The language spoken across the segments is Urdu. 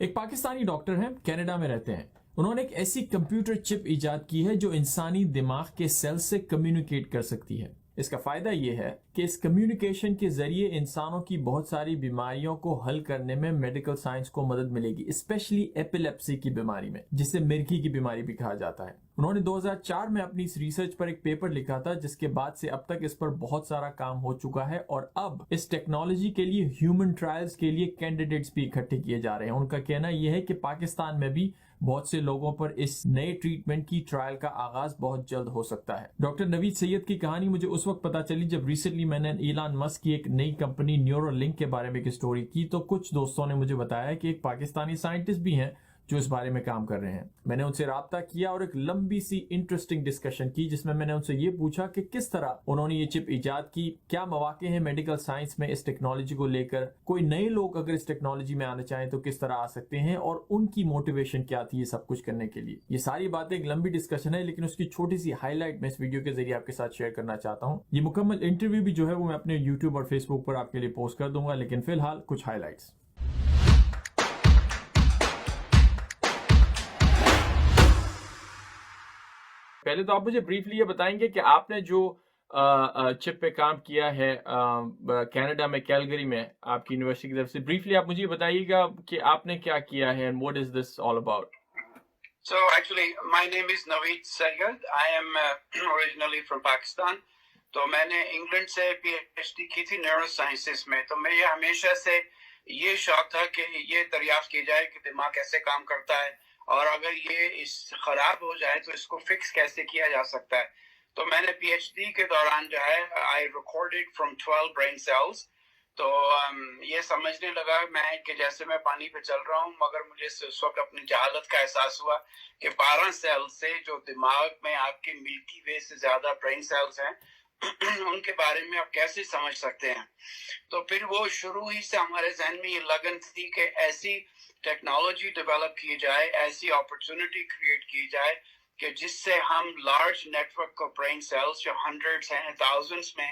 ایک پاکستانی ڈاکٹر ہیں، کینیڈا میں رہتے ہیں. انہوں نے ایک ایسی کمپیوٹر چپ ایجاد کی ہے جو انسانی دماغ کے سیل سے کمیونیکیٹ کر سکتی ہے. اس کا فائدہ یہ ہے کہ اس کمیونیکیشن کے ذریعے انسانوں کی بہت ساری بیماریوں کو حل کرنے میں میڈیکل سائنس کو مدد ملے گی، اسپیشلی ایپیلیپسی کی بیماری میں، جسے مرگی کی بیماری بھی کہا جاتا ہے. انہوں نے 2004 میں اپنی اس ریسرچ پر ایک پیپر لکھا تھا، جس کے بعد سے اب تک اس پر بہت سارا کام ہو چکا ہے، اور اب اس ٹیکنالوجی کے لیے ہیومن ٹرائلز کے لیے کینڈیڈیٹس بھی اکٹھے کیے جا رہے ہیں. ان کا کہنا یہ ہے کہ پاکستان میں بھی بہت سے لوگوں پر اس نئے ٹریٹمنٹ کی ٹرائل کا آغاز بہت جلد ہو سکتا ہے. ڈاکٹر نوید سید کی کہانی مجھے اس وقت پتا چلی جب ریسنٹلی میں نے ایلان مسک کی ایک نئی کمپنی نیورو لنک کے بارے میں ایک اسٹوری کی، تو کچھ دوستوں نے مجھے بتایا کہ ایک پاکستانی سائنٹسٹ بھی ہیں جو اس بارے میں کام کر رہے ہیں. میں نے ان سے رابطہ کیا اور ایک لمبی سی انٹرسٹنگ ڈسکشن کی، جس میں نے ان سے یہ پوچھا کہ کس طرح انہوں نے یہ چپ ایجاد کی، کیا مواقع ہیں میڈیکل سائنس میں اس ٹیکنالوجی کو لے کر، کوئی نئے لوگ اگر اس ٹیکنالوجی میں آنا چاہیں تو کس طرح آ سکتے ہیں، اور ان کی موٹیویشن کیا تھی یہ سب کچھ کرنے کے لیے. یہ ساری باتیں ایک لمبی ڈسکشن ہے، لیکن اس کی چھوٹی سی ہائی لائٹ میں اس ویڈیو کے ذریعے آپ کے ساتھ شیئر کرنا چاہتا ہوں. یہ مکمل انٹرویو بھی جو ہے وہ میں اپنے یوٹیوب اور فیس بک پر آپ کے لیے پوسٹ کر دوں گا، لیکن فی الحال کچھ ہائی لائٹس. پہلے تو آپ مجھے بریفلی یہ بتائیں گے کہ آپ نے جو چپ پہ کام کیا ہے کینیڈا میں، کیلگری میں، آپ کی یونیورسٹی کی طرف سے، بریفلی آپ مجھے بتائیے گا کہ آپ نے کیا کیا ہے and what is this all about? So actually my name is Naveed Sayyed. I am originally from Pakistan. تو میں نے انگلینڈ سے پی ایچ ڈی کی تھی نیورو سائنسز میں. تو میں یہ ہمیشہ سے یہ شوق تھا کہ یہ دریافت کی جائے کہ دماغ کیسے کام کرتا ہے، اور اگر یہ خراب ہو جائے تو اس کو فکس کیسے کیا جا سکتا ہے. تو میں نے پی ایچ ڈی کے دوران جو ہے آئی ریکارڈڈ فرام 12 برین سیلز. تو یہ سمجھنے لگا میں کہ جیسے میں پانی پہ چل رہا ہوں، مگر مجھے اس وقت اپنی جہالت کا احساس ہوا کہ 12 سیل سے جو دماغ میں آپ کے ملکی وے سے زیادہ برین سیلز ہیں، ان کے بارے میں آپ کیسے سمجھ سکتے ہیں. تو پھر وہ شروع ہی سے ہمارے ذہن میں یہ لگن تھی کہ ایسی ٹیکنالوجی ڈیولپ کی جائے، ایسی اپرچونٹی کریٹ کی جائے کہ جس سے ہم لارج نیٹ ورک کو برین سیلز جو ہنڈریڈز ہیں، تھاؤزنڈز میں،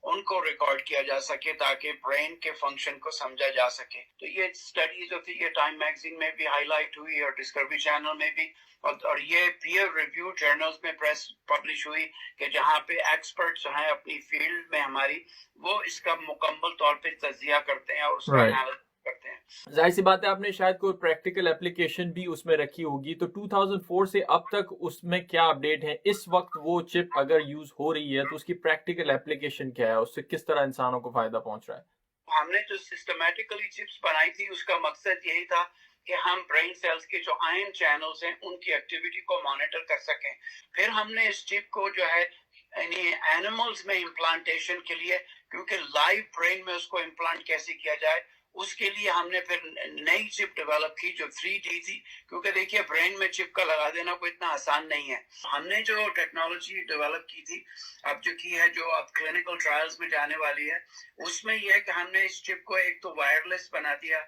ان کو ریکارڈ کیا جا سکے تاکہ برین کے فنکشن کو سمجھا جا سکے. تو یہ اسٹڈی جو تھی یہ ٹائم میگزین میں بھی ہائی لائٹ ہوئی اور ڈسکوری چینل میں بھی، اور یہ پیئر ریویو جرنلز میں پریس پبلش ہوئی کہ جہاں پہ ایکسپرٹس ہیں اپنی فیلڈ میں ہماری، وہ اس کا مکمل طور پہ تجزیہ کرتے ہیں اور اس کا انالیسس کرتے ہیں. ظاہر سی بات ہے آپ نے شاید کوئی پریکٹیکل اپلیکیشن بھی اس میں رکھی ہوگی. تو 2004 سے اب تک اس میں کیا اپڈیٹ ہے؟ اس وقت وہ چپ اگر یوز ہو رہی ہے تو اس کی پریکٹیکل اپلیکیشن کیا ہے؟ اس سے کس طرح انسانوں کو فائدہ پہنچ رہا ہے؟ ہم نے جو سسٹمیٹیکلی چپس بنائی تھی اس کا مقصد یہی تھا کہ ہم برین سیلز کے جو آئن چینلز ہیں ان کی ایکٹیویٹی کو مانیٹر کر سکیں. پھر ہم نے اس چپ کو جو ہے یعنی اینیملز میں امپلانٹیشن کے لیے، کیونکہ لائیو برین میں اس کو امپلانٹ کیسے کیا جائے، اس کے لیے ہم نے پھر نئی چپ ڈیولپ کی جو 3D تھی. کیونکہ دیکھیے برین میں چپ کا لگا دینا کوئی اتنا آسان نہیں ہے. ہم نے جو ٹیکنالوجی ڈیولپ کی تھی اب جو کی ہے، جو اب کلینکل ٹرائلز میں جانے والی ہے، اس میں یہ ہے کہ ہم نے اس چپ کو ایک تو وائرلیس بنا دیا،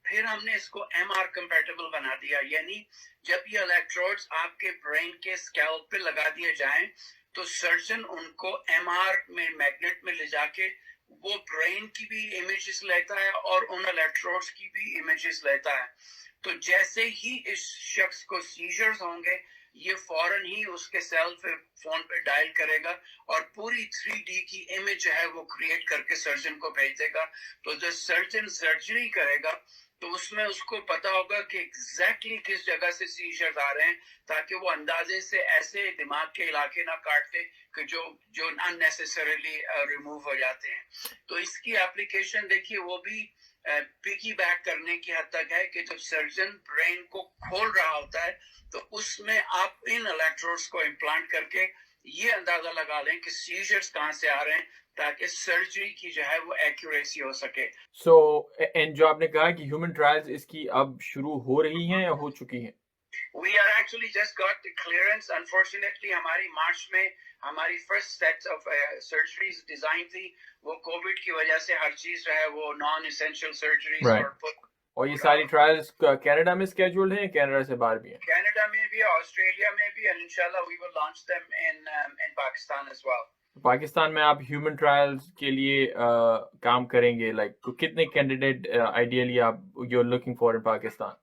پھر ہم نے اس کو ایم آر کمپیٹیبل بنا دیا. یعنی جب یہ الیکٹروڈز آپ کے برین کے اسکیلپ پہ لگا دیے جائیں تو سرجن ان کو ایم آر میں میگنیٹ میں لے جا کے وہ برین کی بھی امیجز لیتا ہے اور ان الیکٹروڈز کی بھی امیجز لیتا ہے. تو جیسے ہی اس شخص کو سیجرز ہوں گے، یہ فوراً ہی اس کے سیل پہ فون پہ ڈائل کرے گا اور پوری 3D کی امیج جو ہے وہ کریٹ کر کے سرجن کو بھیج دے گا. تو جو سرجن سرجری کرے گا تو اس میں اس کو پتا ہوگا کہ ایگزیکٹلی کس جگہ سے سیجرز آ رہے ہیں، تاکہ وہ اندازے سے ایسے دماغ کے علاقے نہ کاٹ دے کہ جو اننیسیسریلی ریموو ہو جاتے ہیں. تو اس کی اپلیکیشن دیکھیے وہ بھی پگی بیک کرنے کی حد تک ہے کہ جب سرجن برین کو کھول رہا ہوتا ہے تو اس میں آپ ان الیکٹروڈز کو امپلانٹ کر کے یہ اندازہ لگا لیں کہ سیجرز کہاں سے آ رہے ہیں تاکہ سرجری کی جو ہے وہ ایکوریسی ہو سکے. سو اینڈ جو آپ نے کہا کہ ہیومن ٹرائلز اس کی اب شروع ہو رہی ہیں یا ہو چکی ہیں؟ We are actually just got the clearance. Unfortunately ہماری مارچ میں ہماری first set of surgeries design تھی، وہ کووڈ کی وجہ سے ہر چیز جو ہے وہ نان اسینشیل سرجریز اور یہ ساری ٹرائلز کینیڈا میں اسکیجولڈ ہیں، کینیڈا سے باہر بھی ہیں؟ کینیڈا میں بھی، آسٹریلیا میں بھی، and inshallah we will launch them in Pakistan as well. Pakistan میں آپ ہیومن ٹرائلز کے لیے کام کریں گے، لائک کتنے کینڈیڈیٹ آئیڈیلی آپ you are looking for in Pakistan?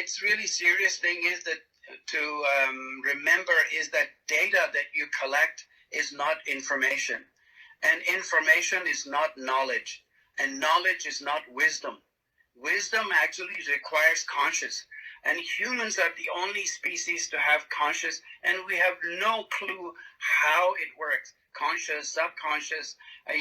it's really serious thing is that to remember is that data that you collect is not information, and information is not knowledge, and knowledge is not wisdom. Wisdom actually requires conscious, and humans are the only species to have conscious, and we have no clue how it works. Conscious, subconscious,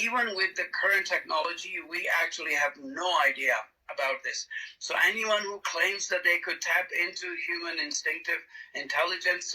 even with the current technology, we actually have no idea about this. So anyone who claims that they could tap into human instinctive intelligence,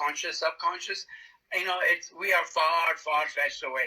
conscious, subconscious, you know, we are far fetched away.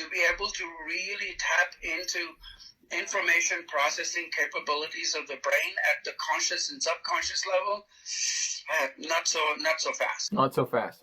to be able to really tap into information processing capabilities of the brain at the conscious and subconscious level, not so fast. Not so fast.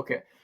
Okay,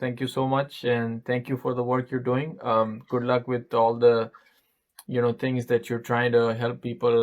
Thank you so much and thank you for the work you're doing. Good luck with all the things that you're trying to help people